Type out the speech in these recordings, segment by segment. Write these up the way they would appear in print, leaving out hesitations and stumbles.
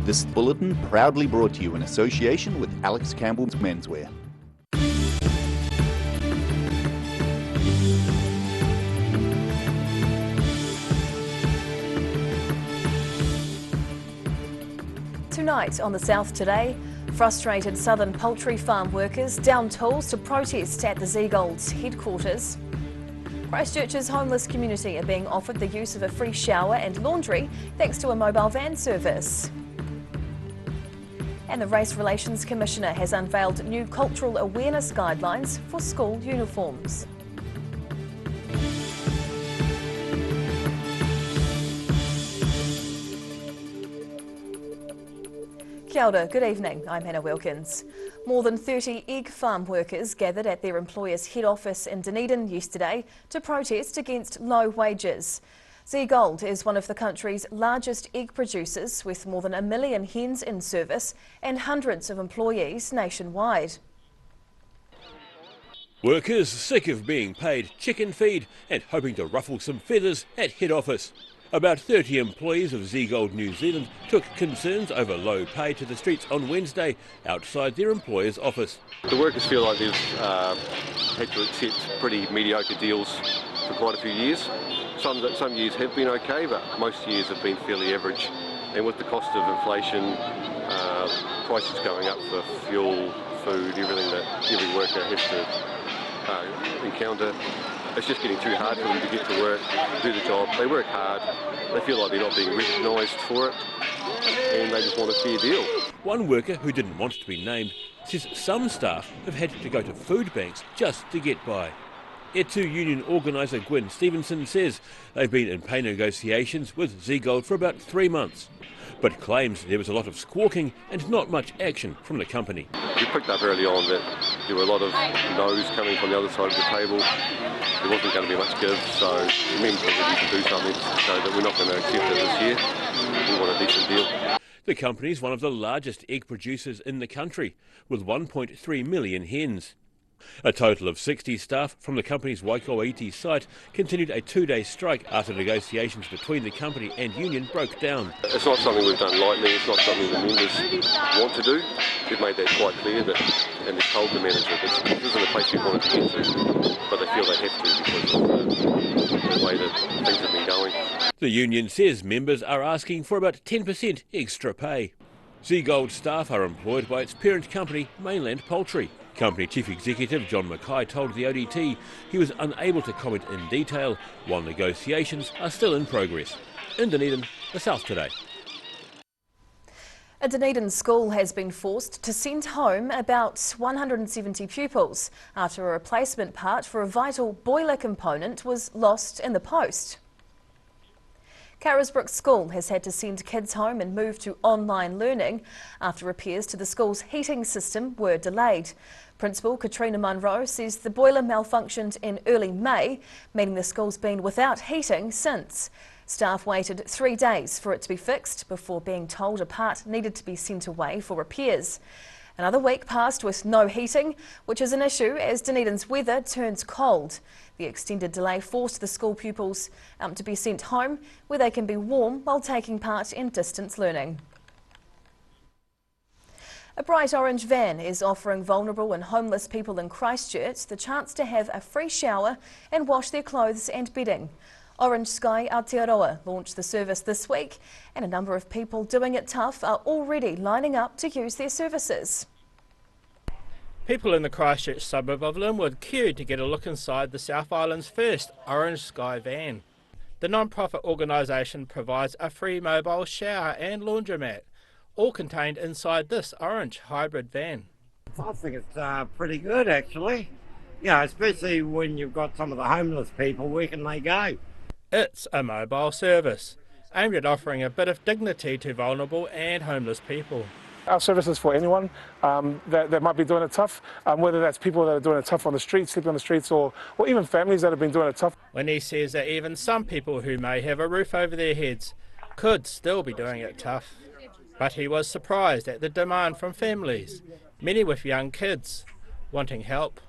This bulletin proudly brought to you in association with Alex Campbell's Menswear. Tonight on the South Today, frustrated southern poultry farm workers down tools to protest at the Seagold's headquarters. Christchurch's homeless community are being offered the use of a free shower and laundry thanks to a mobile van service. And the Race Relations Commissioner has unveiled new cultural awareness guidelines for school uniforms. Kia ora, good evening, I'm Hannah Wilkins. More than 30 egg farm workers gathered at their employer's head office in Dunedin yesterday to protest against low wages. Seagold is one of the country's largest egg producers with more than 1 million hens in service and hundreds of employees nationwide. Workers sick of being paid chicken feed and hoping to ruffle some feathers at head office. About 30 employees of Seagold New Zealand took concerns over low pay to the streets on Wednesday outside their employer's office. The workers feel like they've had to accept pretty mediocre deals for quite a few years. Some years have been okay, but most years have been fairly average. And with the cost of inflation, prices going up for fuel, food, everything that every worker has to encounter, it's just getting too hard for them to get to work, do the job. They work hard, they feel like they're not being recognised for it, and they just want a fair deal. One worker who didn't want to be named says some staff have had to go to food banks just to get by. E2 union organiser Gwyn Stevenson says they've been in pay negotiations with Seagold for about 3 months, but claims there was a lot of squawking and not much action from the company. We picked up early on that there were a lot of no's coming from the other side of the table. There wasn't going to be much give, so the men thought we need to do something to show that we're not going to accept it this year. We want a decent deal. The company is one of the largest egg producers in the country, with 1.3 million hens. A total of 60 staff from the company's Waikoaiti site continued a 2-day strike after negotiations between the company and union broke down. It's not something we've done lightly, it's not something the members want to do. They've made that quite clear, and they've told the manager that this isn't a place we wanted to get to, but they feel they have to because of the way that things have been going. The union says members are asking for about 10% extra pay. Seagold staff are employed by its parent company, Mainland Poultry. Company Chief Executive John Mackay told the ODT he was unable to comment in detail while negotiations are still in progress. In Dunedin, the South Today. A Dunedin school has been forced to send home about 170 pupils after a replacement part for a vital boiler component was lost in the post. Carisbrook School has had to send kids home and move to online learning after repairs to the school's heating system were delayed. Principal Katrina Munro says the boiler malfunctioned in early May, meaning the school's been without heating since. Staff waited 3 days for it to be fixed before being told a part needed to be sent away for repairs. Another week passed with no heating, which is an issue as Dunedin's weather turns cold. The extended delay forced the school pupils to be sent home where they can be warm while taking part in distance learning. A bright orange van is offering vulnerable and homeless people in Christchurch the chance to have a free shower and wash their clothes and bedding. Orange Sky Aotearoa launched the service this week, and a number of people doing it tough are already lining up to use their services. People in the Christchurch suburb of Linwood queued to get a look inside the South Island's first Orange Sky van. The non-profit organisation provides a free mobile shower and laundromat, all contained inside this orange hybrid van. I think it's pretty good actually. Yeah, especially when you've got some of the homeless people, where can they go? It's a mobile service, aimed at offering a bit of dignity to vulnerable and homeless people. Our service is for anyone that might be doing it tough, whether that's people that are doing it tough on the streets, sleeping on the streets, or even families that have been doing it tough. When he says that even some people who may have a roof over their heads could still be doing it tough. But he was surprised at the demand from families, many with young kids, wanting help.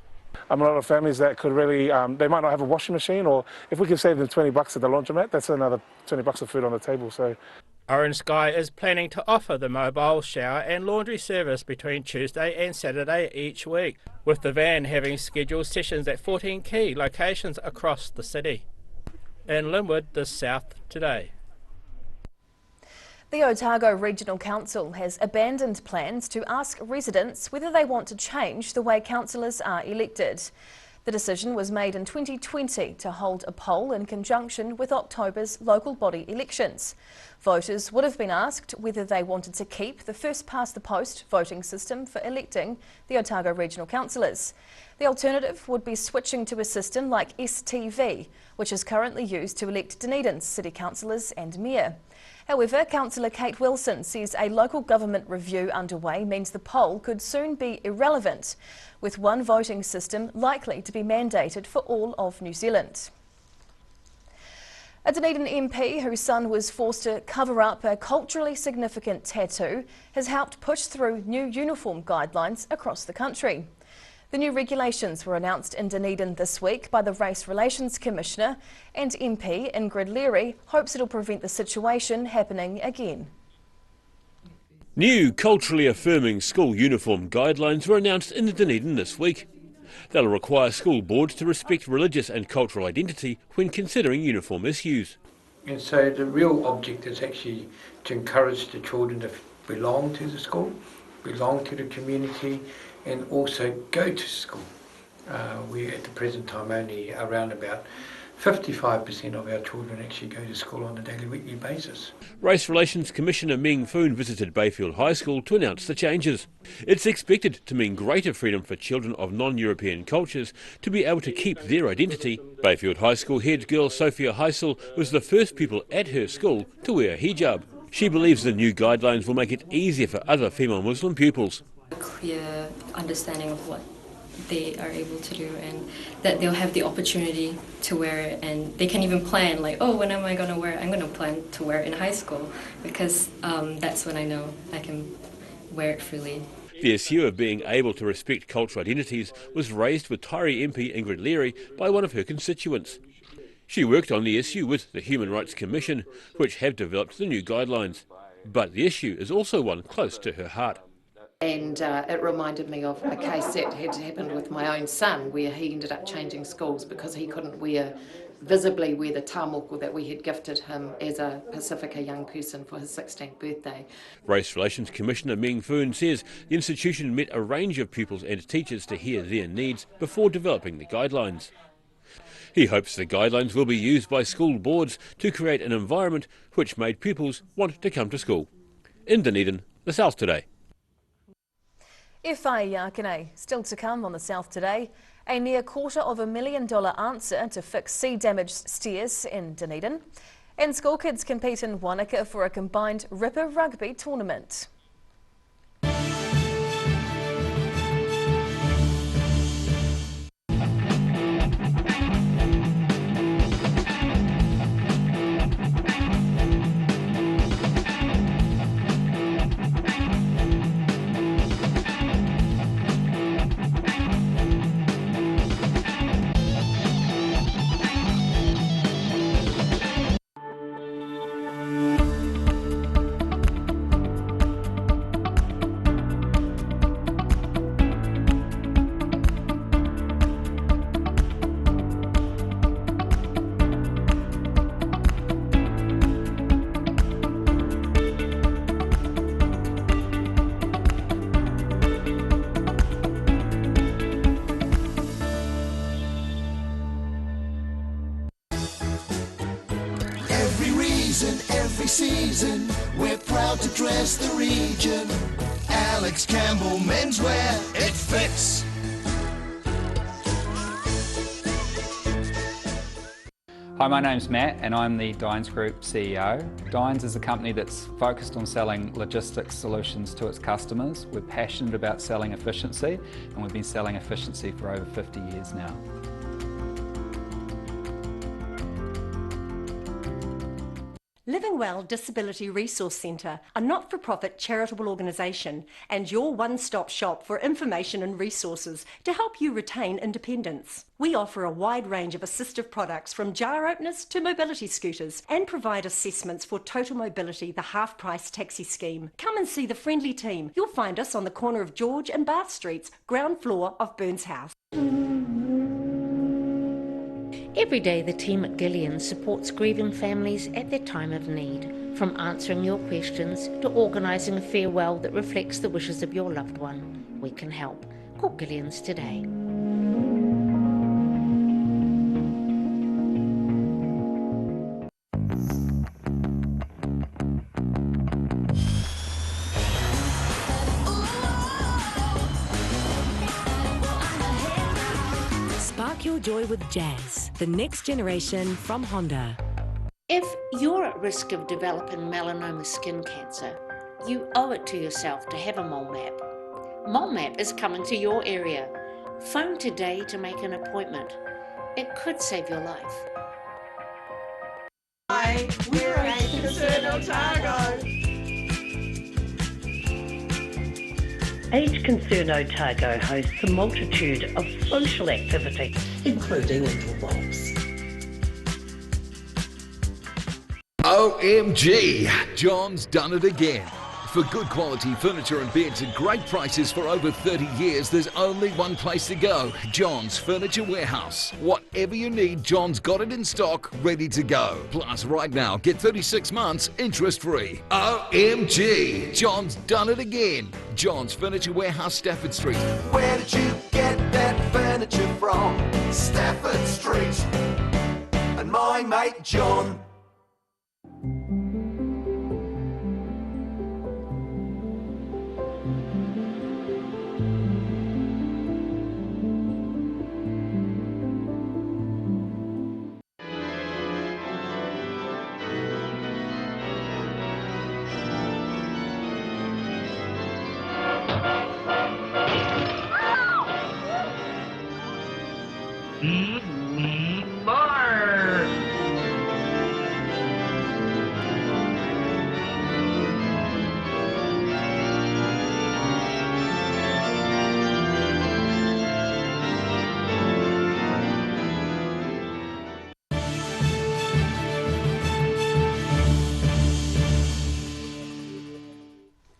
A lot of families that could really, they might not have a washing machine, or if we could save them $20 at the laundromat, that's another $20 of food on the table. So Orange Sky is planning to offer the mobile shower and laundry service between Tuesday and Saturday each week, with the van having scheduled sessions at 14 key locations across the city. In Linwood, the South Today. The Otago Regional Council has abandoned plans to ask residents whether they want to change the way councillors are elected. The decision was made in 2020 to hold a poll in conjunction with October's local body elections. Voters would have been asked whether they wanted to keep the first-past-the-post voting system for electing the Otago Regional Councillors. The alternative would be switching to a system like STV, which is currently used to elect Dunedin's city councillors and mayor. However, Councillor Kate Wilson says a local government review underway means the poll could soon be irrelevant, with one voting system likely to be mandated for all of New Zealand. A Dunedin MP whose son was forced to cover up a culturally significant tattoo has helped push through new uniform guidelines across the country. The new regulations were announced in Dunedin this week by the Race Relations Commissioner, and MP Ingrid Leary hopes it'll prevent the situation happening again. New culturally affirming school uniform guidelines were announced in Dunedin this week. They'll require school boards to respect religious and cultural identity when considering uniform issues. And so the real object is actually to encourage the children to belong to the school, belong to the community, and also go to school. We at the present time only around about 55% of our children actually go to school on a daily, weekly basis. Race Relations Commissioner Meng Foon visited Bayfield High School to announce the changes. It's expected to mean greater freedom for children of non-European cultures to be able to keep their identity. Bayfield High School head girl Sophia Heisel was the first pupil at her school to wear a hijab. She believes the new guidelines will make it easier for other female Muslim pupils. A clear understanding of what they are able to do, and that they'll have the opportunity to wear it, and they can even plan like, oh, when am I going to wear it? I'm going to plan to wear it in high school, because that's when I know I can wear it freely. The issue of being able to respect cultural identities was raised with Taieri MP Ingrid Leary by one of her constituents. She worked on the issue with the Human Rights Commission, which have developed the new guidelines. But the issue is also one close to her heart. And it reminded me of a case that had happened with my own son, where he ended up changing schools because he couldn't visibly wear the tamoko that we had gifted him as a Pacifica young person for his 16th birthday. Race Relations Commissioner Meng Foon says the institution met a range of pupils and teachers to hear their needs before developing the guidelines. He hopes the guidelines will be used by school boards to create an environment which made pupils want to come to school. In Dunedin, the South Today. Whai Yakane, still to come on the South Today, a near $250,000 answer to fix sea-damaged stairs in Dunedin, and school kids compete in Wanaka for a combined Ripper rugby tournament. Every season, we're proud to dress the region. Alex Campbell Menswear, it fits. Hi, my name's Matt and I'm the Dines Group CEO. Dines is a company that's focused on selling logistics solutions to its customers. We're passionate about selling efficiency, and we've been selling efficiency for over 50 years now. Living Well Disability Resource Centre, a not-for-profit charitable organisation and your one-stop shop for information and resources to help you retain independence. We offer a wide range of assistive products from jar openers to mobility scooters and provide assessments for Total Mobility, the half-price taxi scheme. Come and see the friendly team. You'll find us on the corner of George and Bath Streets, ground floor of Burns House. Every day the team at Gillian supports grieving families at their time of need, from answering your questions to organising a farewell that reflects the wishes of your loved one. We can help. Call Gillian's today. Spark your joy with Jazz, the next generation from Honda. If you're at risk of developing melanoma skin cancer, you owe it to yourself to have a mole map. Mole map is coming to your area. Phone today to make an appointment. It could save your life. Hi, we're Age Concern Otago. Age Concern Otago hosts a multitude of social activities, including indoor walks. OMG! John's done it again. For good quality furniture and beds at great prices for over 30 years, there's only one place to go. John's Furniture Warehouse. Whatever you need, John's got it in stock, ready to go. Plus, right now, get 36 months interest-free. OMG! John's done it again. John's Furniture Warehouse, Stafford Street. Where did you get that furniture from? Stafford Street. And my mate John.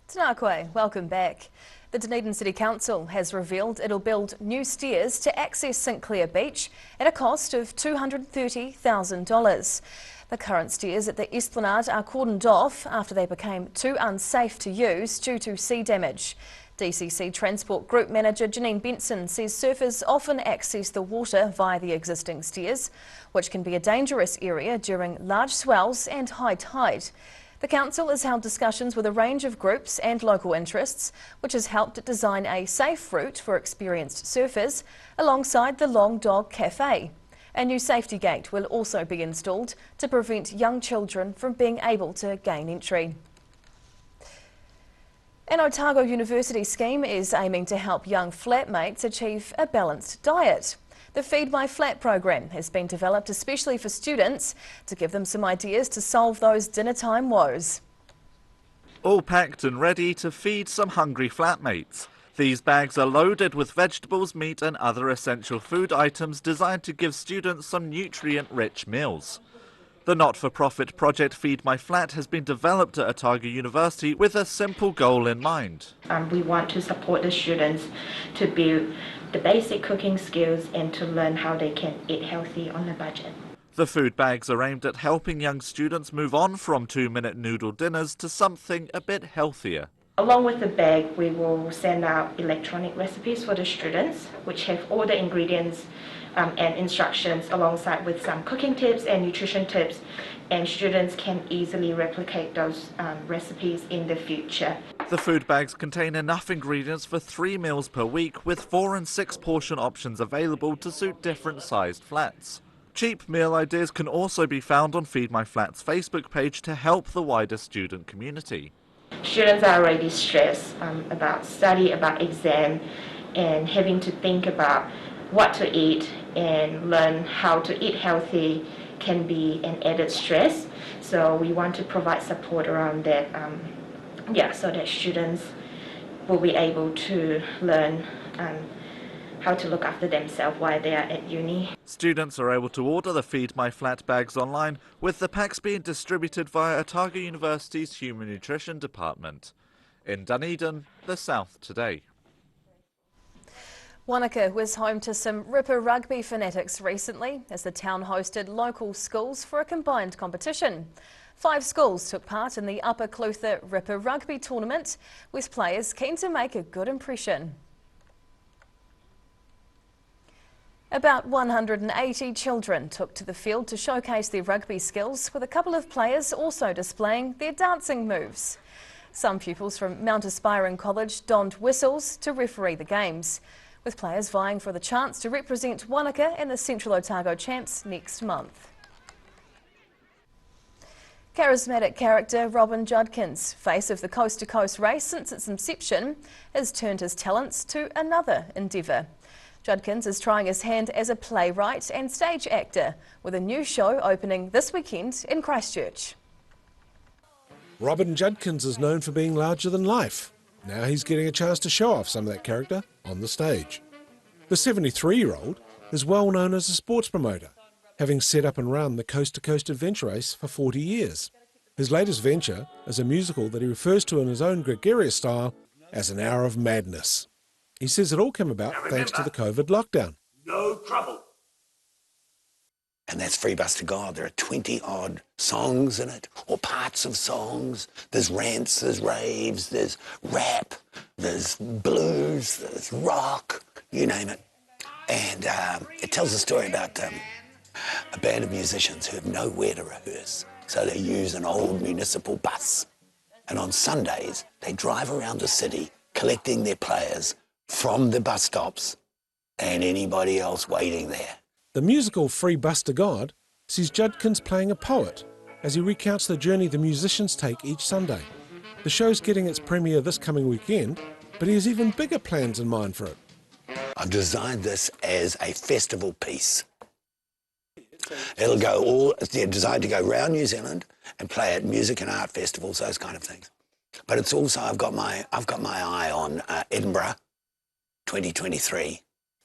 Tēnā, welcome back. The Dunedin City Council has revealed it'll build new stairs to access Sinclair Beach at a cost of $230,000. The current stairs at the Esplanade are cordoned off after they became too unsafe to use due to sea damage. DCC Transport Group Manager Janine Benson says surfers often access the water via the existing stairs, which can be a dangerous area during large swells and high tide. The council has held discussions with a range of groups and local interests, which has helped design a safe route for experienced surfers alongside the Long Dog Cafe. A new safety gate will also be installed to prevent young children from being able to gain entry. An Otago University scheme is aiming to help young flatmates achieve a balanced diet. The Feed My Flat program has been developed especially for students to give them some ideas to solve those dinner time woes. All packed and ready to feed some hungry flatmates. These bags are loaded with vegetables, meat and other essential food items designed to give students some nutrient-rich meals. The not-for-profit project Feed My Flat has been developed at Otago University with a simple goal in mind. We want to support the students to build the basic cooking skills and to learn how they can eat healthy on a budget. The food bags are aimed at helping young students move on from 2-minute noodle dinners to something a bit healthier. Along with the bag, we will send out electronic recipes for the students, which have all the ingredients and instructions alongside with some cooking tips and nutrition tips, and students can easily replicate those recipes in the future. The food bags contain enough ingredients for 3 meals per week, with 4 and 6 portion options available to suit different sized flats. Cheap meal ideas can also be found on Feed My Flat's Facebook page to help the wider student community. Students are already stressed about study, about exam, and having to think about what to eat and learn how to eat healthy can be an added stress. So we want to provide support around that, so that students will be able to learn how to look after themselves while they are at uni. Students are able to order the Feed My Flat bags online, with the packs being distributed via Otago University's Human Nutrition Department. In Dunedin, the South Today. Wanaka was home to some Ripper rugby fanatics recently as the town hosted local schools for a combined competition. 5 schools took part in the Upper Clutha Ripper rugby tournament, with players keen to make a good impression. About 180 children took to the field to showcase their rugby skills, with a couple of players also displaying their dancing moves. Some pupils from Mount Aspiring College donned whistles to referee the games, with players vying for the chance to represent Wanaka in the Central Otago Champs next month. Charismatic character Robin Judkins, face of the Coast to Coast race since its inception, has turned his talents to another endeavour. Judkins is trying his hand as a playwright and stage actor, with a new show opening this weekend in Christchurch. Robin Judkins is known for being larger than life. Now he's getting a chance to show off some of that character on the stage. The 73-year-old is well known as a sports promoter, having set up and run the Coast to Coast Adventure Race for 40 years. His latest venture is a musical that he refers to in his own gregarious style as an hour of madness. He says it all came about thanks to the COVID lockdown. No trouble. And that's Free Bus to God. There are 20-odd songs in it, or parts of songs. There's rants, there's raves, there's rap, there's blues, there's rock, you name it. And it tells a story about a band of musicians who have nowhere to rehearse. So they use an old municipal bus. And on Sundays, they drive around the city collecting their players from the bus stops and anybody else waiting there. The musical Free Bus to God sees Judkins playing a poet as he recounts the journey the musicians take each Sunday. The show's getting its premiere this coming weekend, but he has even bigger plans in mind for it. I've designed this as a festival piece. It'll go they're designed to go around New Zealand and play at music and art festivals, those kind of things. But it's also, I've got my eye on Edinburgh 2023.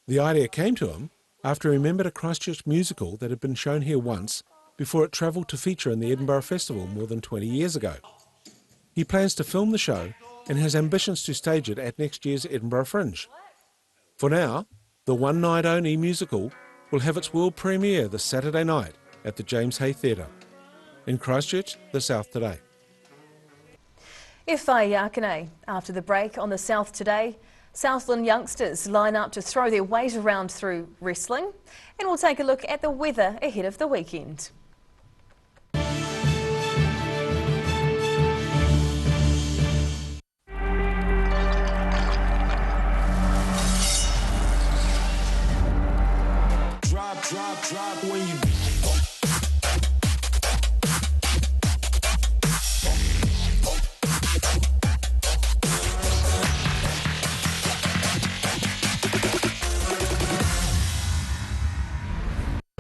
The idea came to him after he remembered a Christchurch musical that had been shown here once before it travelled to feature in the Edinburgh Festival more than 20 years ago. He plans to film the show and has ambitions to stage it at next year's Edinburgh Fringe. For now, the one-night only musical will have its world premiere this Saturday night at the James Hay Theatre. In Christchurch, the South Today. E whai Yakane. After the break on the South Today, Southland youngsters line up to throw their weight around through wrestling, and we'll take a look at the weather ahead of the weekend. Drop when you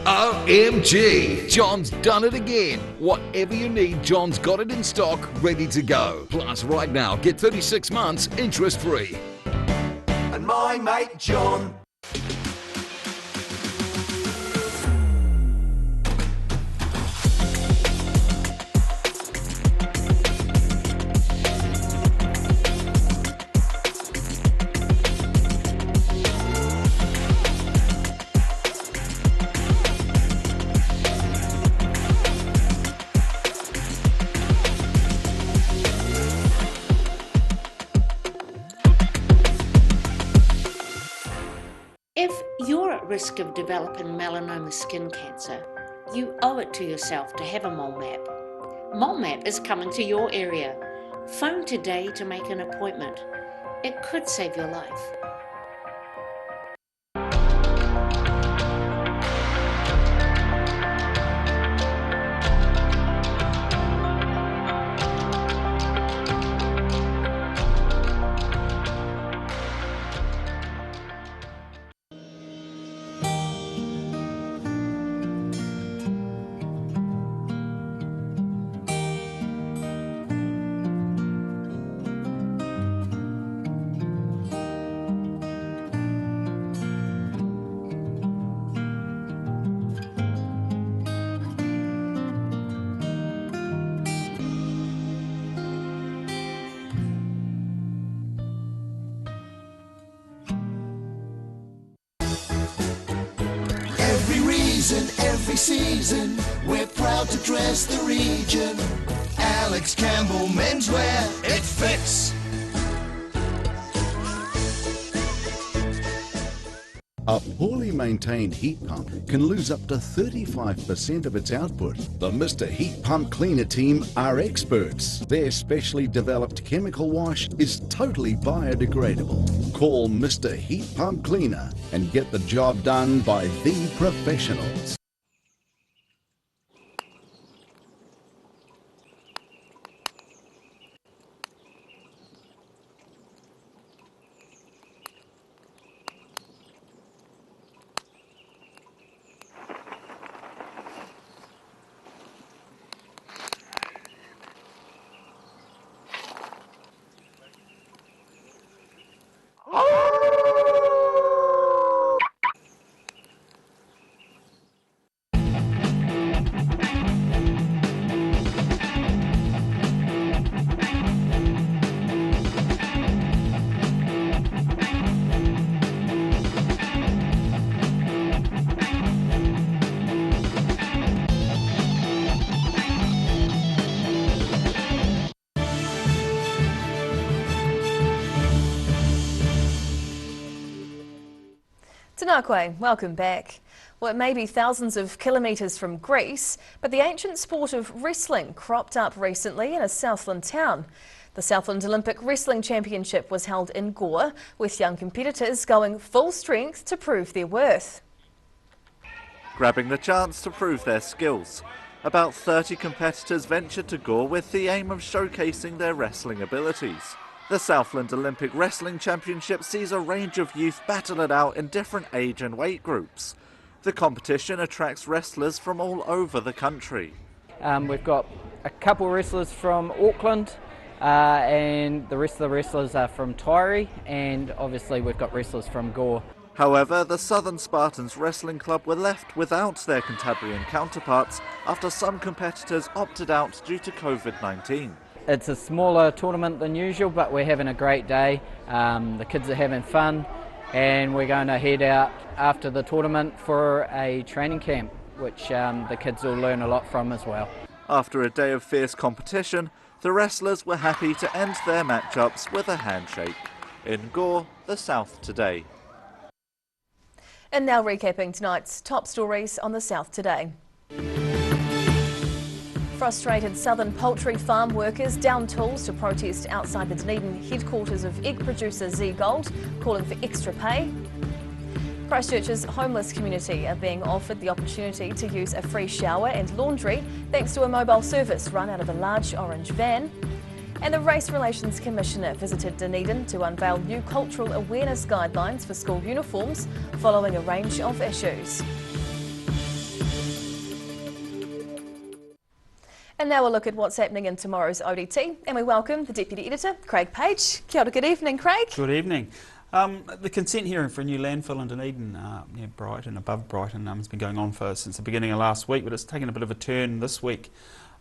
OMG, John's done it again. Whatever you need, John's got it in stock, ready to go. Plus, right now, get 36 months interest-free. and my mate John. If you're at risk of developing melanoma skin cancer, you owe it to yourself to have a mole map. Mole map is coming to your area. Phone today to make an appointment. It could save your life. Every season, we're proud to dress the region. Alex Campbell Menswear, it fits. A poorly maintained heat pump can lose up to 35% of its output. The Mr. Heat Pump Cleaner team are experts. Their specially developed chemical wash is totally biodegradable. Call Mr. Heat Pump Cleaner and get the job done by the professionals. Tanakwe, welcome back. Well, it may be thousands of kilometres from Greece, but the ancient sport of wrestling cropped up recently in a Southland town. The Southland Olympic Wrestling Championship was held in Gore, with young competitors going full strength to prove their worth. Grabbing the chance to prove their skills. About 30 competitors ventured to Gore with the aim of showcasing their wrestling abilities. The Southland Olympic Wrestling Championship sees a range of youth battle it out in different age and weight groups. The competition attracts wrestlers from all over the country. We've got a couple of wrestlers from Auckland and the rest of the wrestlers are from Taieri, and obviously we've got wrestlers from Gore. However, the Southern Spartans Wrestling Club were left without their Cantabrian counterparts after some competitors opted out due to COVID-19. It's a smaller tournament than usual, but we're having a great day. The kids are having fun, and we're going to head out after the tournament for a training camp, which the kids will learn a lot from as well. After a day of fierce competition, the wrestlers were happy to end their matchups with a handshake. In Gore, the South today. And now recapping tonight's top stories on the South today. Frustrated southern poultry farm workers down tools to protest outside the Dunedin headquarters of egg producer Z Gold, calling for extra pay. Christchurch's homeless community are being offered the opportunity to use a free shower and laundry thanks to a mobile service run out of a large orange van. And the Race Relations Commissioner visited Dunedin to unveil new cultural awareness guidelines for school uniforms following a range of issues. And now we'll look at what's happening in tomorrow's ODT, and we welcome the Deputy Editor, Craig Page. Kia ora, good evening, Craig. Good evening. The consent hearing for a new landfill in Dunedin, near Brighton, above Brighton, has been going on since the beginning of last week, but it's taken a bit of a turn this week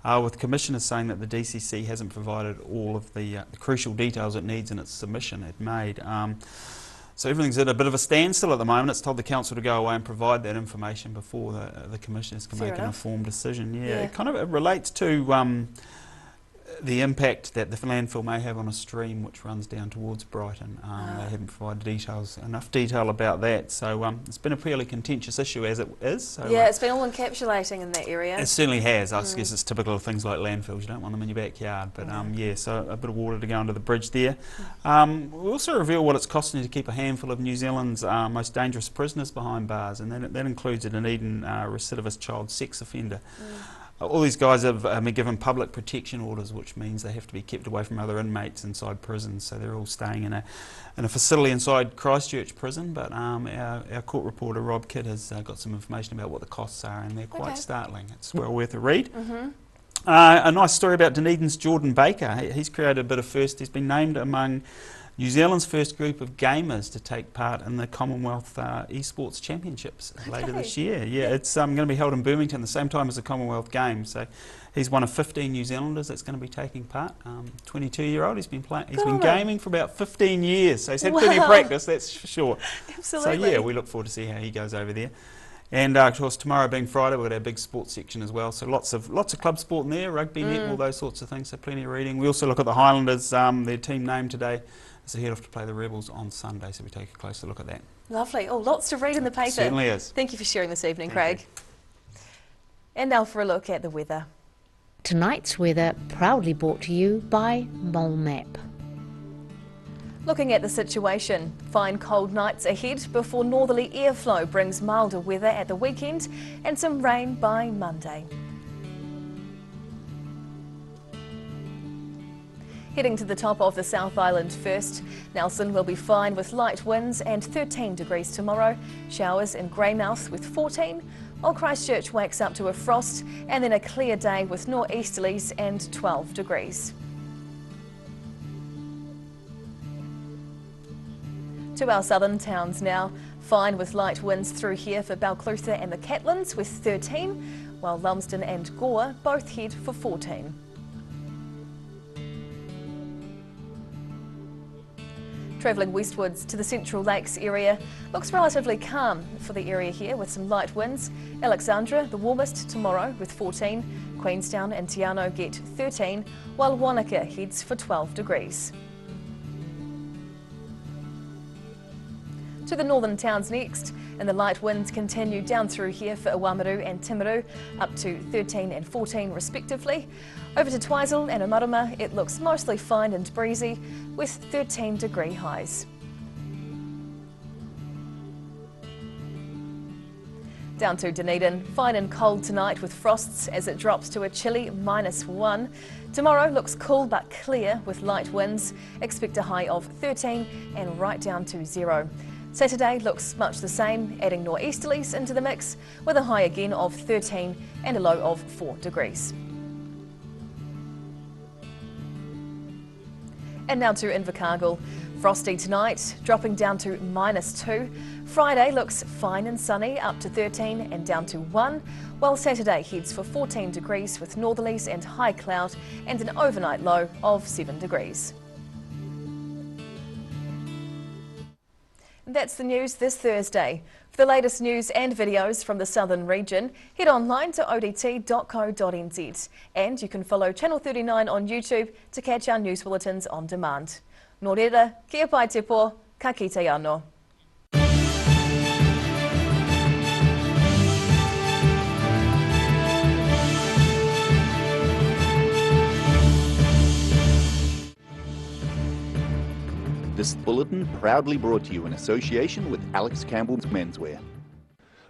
with commissioners saying that the DCC hasn't provided all of the crucial details it needs in its submission it made. So everything's at a bit of a standstill at the moment. It's told the council to go away and provide that information before the commissioners can make an informed decision. Yeah, it relates to the impact that the landfill may have on a stream which runs down towards Brighton. They haven't provided enough detail about that. So it's been a fairly contentious issue as it is. So, yeah, it's been all encapsulating in that area. It certainly has. I guess it's typical of things like landfills. You don't want them in your backyard. But yeah, so a bit of water to go under the bridge there. We also reveal what it's costing to keep a handful of New Zealand's most dangerous prisoners behind bars, and that includes a Dunedin recidivist child sex offender. All these guys have been given public protection orders, which means they have to be kept away from other inmates inside prisons. So they're all staying in a facility inside Christchurch prison. But our court reporter Rob Kidd has got some information about what the costs are, and they're quite startling. It's well worth a read. A nice story about Dunedin's Jordan Baker. He's created a bit of first. He's been named among New Zealand's first group of gamers to take part in the Commonwealth Esports Championships later this year. Yeah, it's going to be held in Birmingham the same time as the Commonwealth Games. So he's one of 15 New Zealanders that's going to be taking part. 22-year-old. He's been gaming for about 15 years, so he's had plenty of practice. That's for sure. Absolutely. So yeah, we look forward to see how he goes over there. And of course tomorrow being Friday we've got our big sports section as well, so lots of club sport in there, rugby, netball, those sorts of things, so plenty of reading. We also look at the Highlanders, their team name today is to head off to play the Rebels on Sunday, so we take a closer look at that. Lovely. Oh, lots to read in the paper. Certainly is. Thank you for sharing this evening, Craig. And now for a look at the weather. Tonight's weather proudly brought to you by Mole Map. Looking at the situation, fine cold nights ahead before northerly airflow brings milder weather at the weekend and some rain by Monday. Heading to the top of the South Island first, Nelson will be fine with light winds and 13 degrees tomorrow, showers in Greymouth with 14, while Christchurch wakes up to a frost and then a clear day with nor'easterlies and 12 degrees. To our southern towns now, fine with light winds through here for Balclutha and the Catlins with 13, while Lumsden and Gore both head for 14. Travelling westwards to the Central Lakes area, looks relatively calm for the area here with some light winds. Alexandra, the warmest tomorrow with 14, Queenstown and Te Anau get 13, while Wanaka heads for 12 degrees. To the northern towns next, and the light winds continue down through here for Oamaru and Timaru, up to 13 and 14 respectively. Over to Twizel and Omarama, it looks mostly fine and breezy with 13 degree highs. Down to Dunedin, fine and cold tonight with frosts as it drops to a chilly -1. Tomorrow looks cool but clear with light winds. Expect a high of 13 and right down to 0. Saturday looks much the same, adding nor'easterlies into the mix with a high again of 13 and a low of 4 degrees. And now to Invercargill. Frosty tonight, dropping down to -2. Friday looks fine and sunny, up to 13 and down to 1, while Saturday heads for 14 degrees with northerlies and high cloud and an overnight low of 7 degrees. That's the news this Thursday. For the latest news and videos from the southern region, head online to odt.co.nz, and you can follow Channel 39 on YouTube to catch our news bulletins on demand. Nō reira, kia pai te pō, ka kite anō. This bulletin proudly brought to you in association with Alex Campbell's Menswear.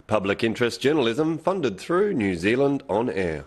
Public interest journalism funded through New Zealand On Air.